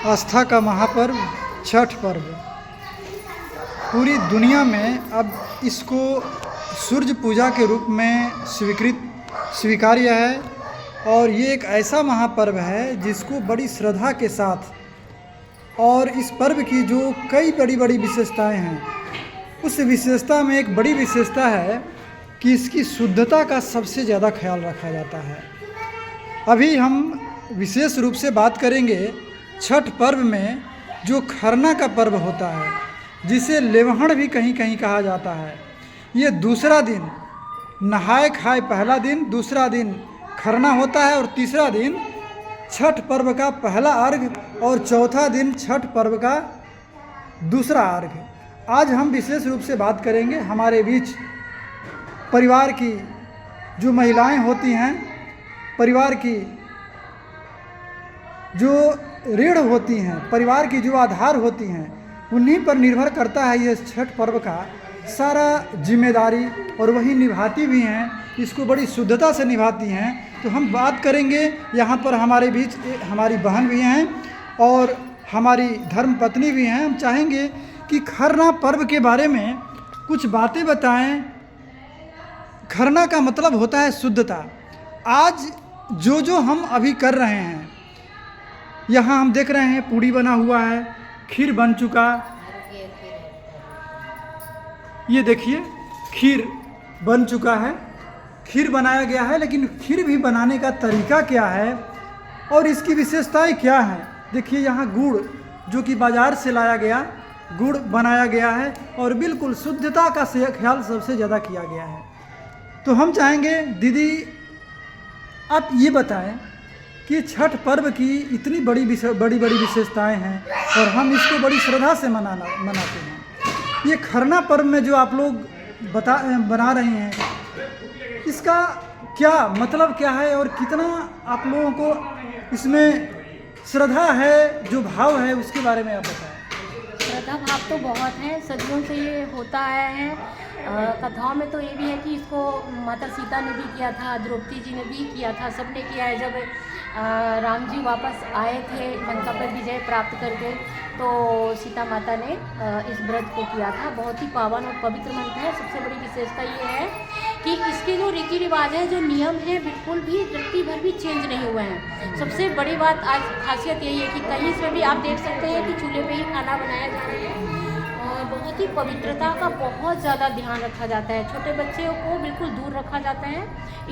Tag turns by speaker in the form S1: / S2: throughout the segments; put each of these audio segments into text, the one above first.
S1: आस्था का महापर्व छठ पर्व पूरी दुनिया में अब इसको सूर्य पूजा के रूप में स्वीकार्य है। और ये एक ऐसा महापर्व है जिसको बड़ी श्रद्धा के साथ, और इस पर्व की जो कई बड़ी बड़ी विशेषताएं हैं, उस विशेषता में एक बड़ी विशेषता है कि इसकी शुद्धता का सबसे ज़्यादा ख्याल रखा जाता है। अभी हम विशेष रूप से बात करेंगे छठ पर्व में जो खरना का पर्व होता है, जिसे लेवहण भी कहीं कहीं कहा जाता है। ये दूसरा दिन नहाए खाए, पहला दिन, दूसरा दिन खरना होता है और तीसरा दिन छठ पर्व का पहला अर्घ और चौथा दिन छठ पर्व का दूसरा अर्घ। आज हम विशेष रूप से बात करेंगे हमारे बीच परिवार की जो महिलाएं होती हैं, परिवार की जो रीढ़ होती हैं, परिवार की जो आधार होती हैं, उन्हीं पर निर्भर करता है ये छठ पर्व का सारा जिम्मेदारी, और वही निभाती भी हैं, इसको बड़ी शुद्धता से निभाती हैं। तो हम बात करेंगे, यहाँ पर हमारे बीच हमारी बहन भी हैं और हमारी धर्म पत्नी भी हैं। हम चाहेंगे कि खरना पर्व के बारे में कुछ बातें बताएं। खरना का मतलब होता है शुद्धता। आज जो हम अभी कर रहे हैं, यहाँ हम देख रहे हैं पूड़ी बना हुआ है, खीर बन चुका, ये देखिए खीर बन चुका है, खीर बनाया गया है। लेकिन खीर भी बनाने का तरीका क्या है और इसकी विशेषताएं क्या हैं? देखिए यहाँ गुड़ जो कि बाज़ार से लाया गया गुड़ बनाया गया है और बिल्कुल शुद्धता का ख्याल सबसे ज़्यादा किया गया है। तो हम चाहेंगे दीदी आप ये बताएं कि छठ पर्व की इतनी बड़ी बड़ी विशेषताएं हैं और हम इसको बड़ी श्रद्धा से मनाते हैं। ये खरना पर्व में जो आप लोग बना रहे हैं, इसका क्या मतलब क्या है और कितना आप लोगों को इसमें श्रद्धा है, जो भाव है उसके बारे में आप बताएं।
S2: श्रद्धा भाव तो बहुत है, सदियों से ये होता आया है। कथाओं में तो ये भी है कि इसको माता सीता ने भी किया था, द्रौपदी जी ने भी किया था, सबने किया है। जब राम जी वापस आए थे लंका पर विजय प्राप्त करके, तो सीता माता ने इस व्रत को किया था। बहुत ही पावन और पवित्र मंत्र है। सबसे बड़ी विशेषता ये है कि इसके जो रीति रिवाज है, जो नियम है, बिल्कुल भी रत्ती भर भी चेंज नहीं हुए हैं। सबसे बड़ी बात आज खासियत यही है कि कहीं इसमें भी आप देख सकते हैं कि चूल्हे पे ही खाना बनाया जा रहा है और बहुत ही पवित्रता का बहुत ज़्यादा ध्यान रखा जाता है। छोटे बच्चों को बिल्कुल दूर रखा जाता है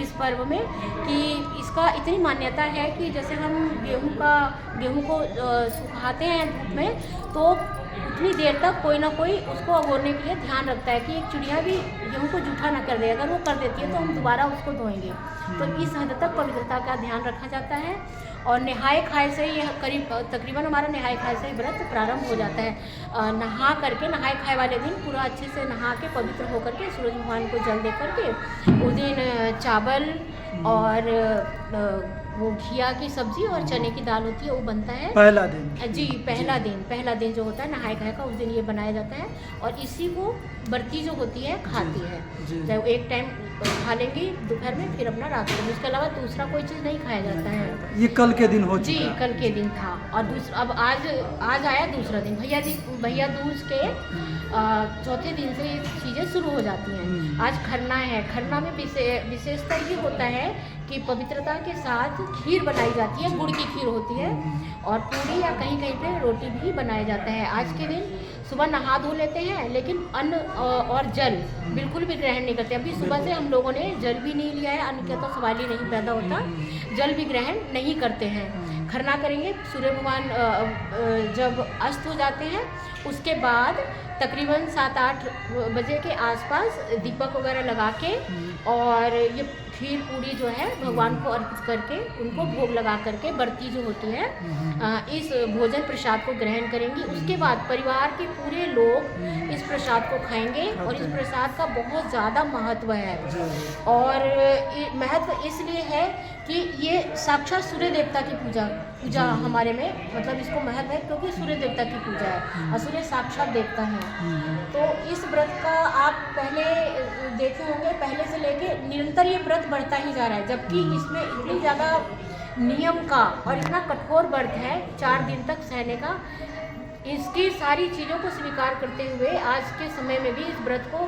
S2: इस पर्व में, कि इसका इतनी मान्यता है कि जैसे हम गेहूँ को सुखाते हैं धूप में, तो उतनी देर तक कोई ना कोई उसको अगोरने के लिए ध्यान रखता है कि एक चिड़िया भी गेहूँ को जूठा ना कर दे। अगर वो कर देती है तो हम दोबारा उसको धोएंगे। तो इस हद तक पवित्रता का ध्यान रखा जाता है। और नहाए खाए से ही तकरीबन हमारा नहाए खाए से ही व्रत प्रारंभ हो जाता है। नहाए खाए वाले दिन पूरा अच्छे से नहा के पवित्र होकर के सूरज भगवान को जल दे करके उस दिन चावल और वो घिया की सब्जी और चने की दाल होती है, वो बनता है
S1: पहला दिन।
S2: जी, पहला दिन जो होता है नहाए खाए का, उस दिन ये बनाया जाता है। और इसी को बर्ती जो होती है खाती है। चाहे एक टाइम खा लेंगी दोपहर में, फिर अपना रात में, उसके अलावा दूसरा कोई चीज़ नहीं खाया जाता है।
S1: ये कल के दिन हो चुका।
S2: जी, कल के दिन था। और अब आज आया दूसरा दिन, भैया दूज के चौथे दिन से ये चीज़ें शुरू हो जाती हैं। आज खरना है। खरना में विशेषता ये होता है कि पवित्रता के साथ खीर बनाई जाती है, गुड़ की खीर होती है, और पूरी या कहीं कहीं पे रोटी भी बनाया जाता है। आज के दिन सुबह नहा धो लेते हैं, लेकिन अन्न और जल बिल्कुल भी ग्रहण नहीं करते। अभी सुबह से हम लोगों ने जल भी नहीं लिया है, अन्न का तो सवाल ही नहीं पैदा होता, जल भी ग्रहण नहीं करते हैं। खरना करेंगे, सूर्य भगवान जब अस्त हो जाते हैं, उसके बाद तकरीबन 7-8 बजे के आसपास दीपक वगैरह लगा के और ये खीर पूड़ी जो है भगवान को अर्पित करके उनको भोग लगा करके बर्ती जो होती है इस भोजन प्रसाद को ग्रहण करेंगी। उसके बाद परिवार के पूरे लोग इस प्रसाद को खाएंगे और इस प्रसाद का बहुत ज़्यादा महत्व है। और महत्व इसलिए है कि ये साक्षात सूर्य देवता की पूजा हमारे में, मतलब इसको महत्व है क्योंकि सूर्य देवता की पूजा है और सूर्य साक्षात देवता है। तो इस व्रत का आप पहले देखे होंगे, पहले से लेके निरंतर ये व्रत बढ़ता ही जा रहा है, जबकि इसमें इतनी ज़्यादा नियम का और इतना कठोर व्रत है 4 दिन तक सहने का, इसकी सारी चीज़ों को स्वीकार करते हुए आज के समय में भी इस व्रत को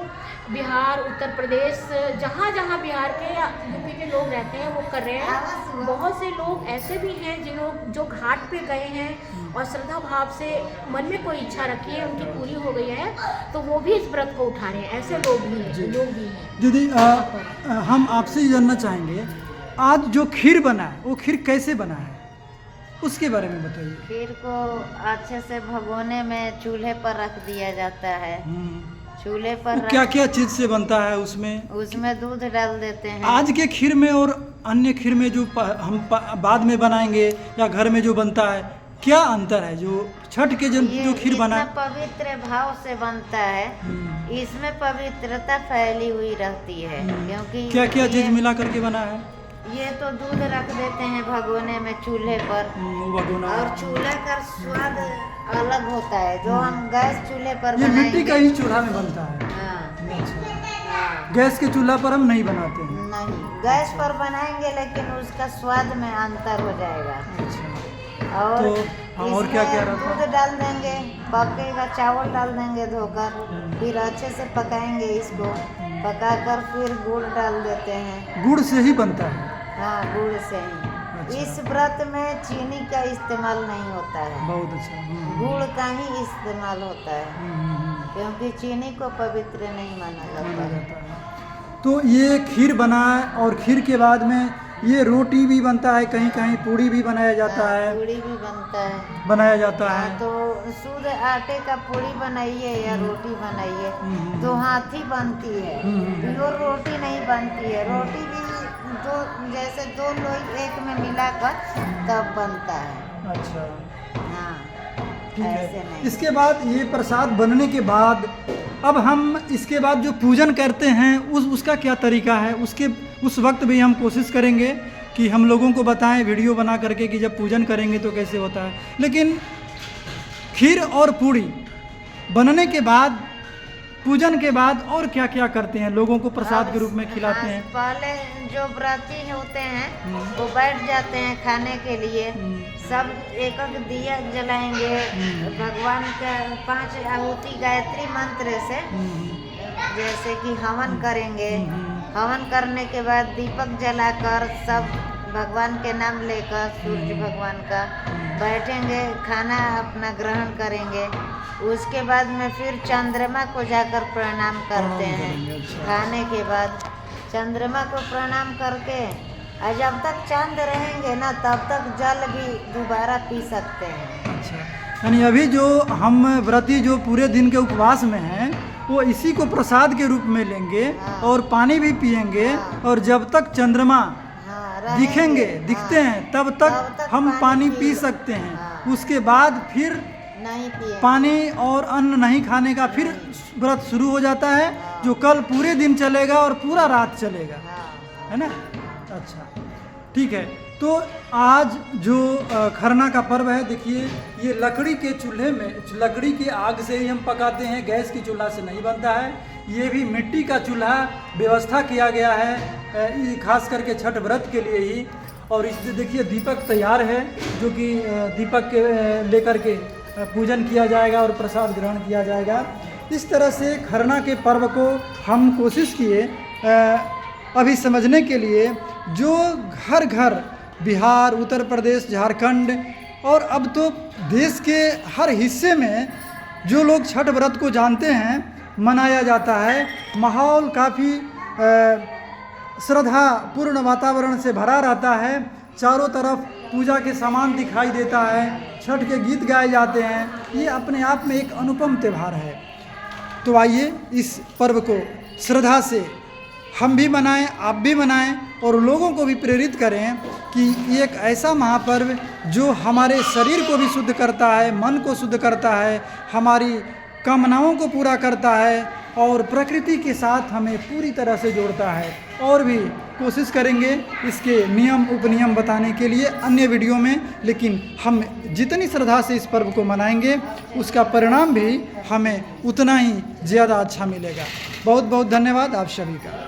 S2: बिहार, उत्तर प्रदेश, जहाँ जहाँ बिहार के या यूपी के लोग रहते हैं वो कर रहे हैं। बहुत से लोग ऐसे भी हैं जो घाट पे गए हैं और श्रद्धा भाव से मन में कोई इच्छा रखी है, उनकी पूरी हो गई है, तो वो भी इस व्रत को उठा रहे हैं। ऐसे लोग भी हैं।
S1: दीदी हम आपसे ये जानना चाहेंगे, आज जो खीर बना है वो खीर कैसे बना है, उसके बारे में बताइए।
S3: खीर को अच्छे से भगोने में चूल्हे पर रख दिया जाता है। चूल्हे पर
S1: क्या क्या चीज से बनता है
S3: उसमें दूध डाल देते हैं।
S1: आज के खीर में और अन्य खीर में जो हम बाद में बनाएंगे या घर में जो बनता है, क्या अंतर है जो छठ के जो खीर बना है?
S3: पवित्र भाव से बनता है, इसमें पवित्रता फैली हुई रहती है। क्योंकि
S1: क्या क्या चीज मिला करके बना है?
S3: ये तो दूध रख देते हैं भगोने में चूल्हे पर, और चूल्हे का स्वाद अलग होता है। जो हम गैस चूल्हे पर
S1: ये
S3: बनाएंगे,
S1: मिट्टी का ही चूल्हा में बनता है। गैस के चूल्हा पर हम नहीं बनाते हैं।
S3: नहीं, गैस पर बनाएंगे लेकिन उसका स्वाद में अंतर हो जाएगा। और
S1: और क्या क्या रहता है?
S3: दूध डाल देंगे, पकेगा, चावल डाल देंगे धोकर, फिर अच्छे से पकाएंगे इसको, पकाकर फिर गुड़ डाल देते हैं।
S1: गुड़ से ही बनता है?
S3: हाँ, गुड़ से ही। इस व्रत में चीनी का इस्तेमाल नहीं होता है,
S1: बहुत अच्छा।
S3: गुड़ का ही इस्तेमाल होता है, क्योंकि चीनी को पवित्र नहीं माना जाता है।
S1: तो ये खीर बना है, और खीर के बाद में ये रोटी भी बनता है, कहीं कहीं पूड़ी भी बनाया जाता है।
S3: पूड़ी भी
S1: बनाया जाता है।
S3: तो शुद्ध आटे का पूड़ी बनाइए या रोटी बनाइए तो हाथी बनती है, प्योर रोटी नहीं बनती है। रोटी भी जैसे 2 लोग एक में मिलाकर तब बनता है।
S1: अच्छा,
S3: हाँ,
S1: ठीक
S3: ऐसे
S1: है।
S3: नहीं।
S1: इसके बाद ये प्रसाद बनने के बाद अब हम इसके बाद जो पूजन करते हैं उसका क्या तरीका है, उस वक्त भी हम कोशिश करेंगे कि हम लोगों को बताएं वीडियो बना करके कि जब पूजन करेंगे तो कैसे होता है। लेकिन खीर और पूड़ी बनने के बाद, पूजन के बाद और क्या क्या करते हैं? लोगों को प्रसाद के रूप में खिलाते हैं।
S3: पहले जो व्रती होते हैं वो बैठ जाते हैं खाने के लिए, सब एक दिया जलाएंगे, भगवान का 5 आहुति गायत्री मंत्र से जैसे कि हवन करेंगे। हवन करने के बाद दीपक जलाकर सब भगवान के नाम लेकर, सूर्य भगवान का, बैठेंगे, खाना अपना ग्रहण करेंगे। उसके बाद में फिर चंद्रमा को जाकर प्रणाम करते हैं। खाने के बाद चंद्रमा को प्रणाम करके, और जब तक चांद रहेंगे ना तब तक जल भी दोबारा पी सकते हैं।
S1: अच्छा, यानी अभी जो हम व्रती जो पूरे दिन के उपवास में हैं वो इसी को प्रसाद के रूप में लेंगे।
S3: हाँ।
S1: और पानी भी पिएंगे।
S3: हाँ।
S1: और जब तक चंद्रमा दिखते
S3: हाँ।
S1: हैं तब तक हम पानी पी सकते हैं।
S3: हाँ।
S1: उसके बाद फिर
S3: नहीं पिए,
S1: पानी और अन्न नहीं खाने का फिर व्रत शुरू हो जाता है, जो कल पूरे दिन चलेगा और पूरा रात चलेगा, है ना? अच्छा, ठीक है। तो आज जो खरना का पर्व है, देखिए ये लकड़ी के चूल्हे में, लकड़ी की आग से ही हम पकाते हैं, गैस की चूल्हा से नहीं बनता है। ये भी मिट्टी का चूल्हा व्यवस्था किया गया है खास करके छठ व्रत के लिए ही। और इससे देखिए दीपक तैयार है, जो कि दीपक के लेकर के पूजन किया जाएगा और प्रसाद ग्रहण किया जाएगा। इस तरह से खरना के पर्व को हम कोशिश किए अभी समझने के लिए, जो घर घर बिहार, उत्तर प्रदेश, झारखंड और अब तो देश के हर हिस्से में जो लोग छठ व्रत को जानते हैं मनाया जाता है। माहौल काफ़ी श्रद्धापूर्ण वातावरण से भरा रहता है। चारों तरफ पूजा के सामान दिखाई देता है, छठ के गीत गाए जाते हैं। ये अपने आप में एक अनुपम त्यौहार है। तो आइए इस पर्व को श्रद्धा से हम भी मनाएं, आप भी मनाएं, और लोगों को भी प्रेरित करें कि ये एक ऐसा महापर्व जो हमारे शरीर को भी शुद्ध करता है, मन को शुद्ध करता है, हमारी कामनाओं को पूरा करता है और प्रकृति के साथ हमें पूरी तरह से जोड़ता है। और भी कोशिश करेंगे इसके नियम उपनियम बताने के लिए अन्य वीडियो में, लेकिन हम जितनी श्रद्धा से इस पर्व को मनाएंगे उसका परिणाम भी हमें उतना ही ज़्यादा अच्छा मिलेगा। बहुत बहुत धन्यवाद आप सभी का।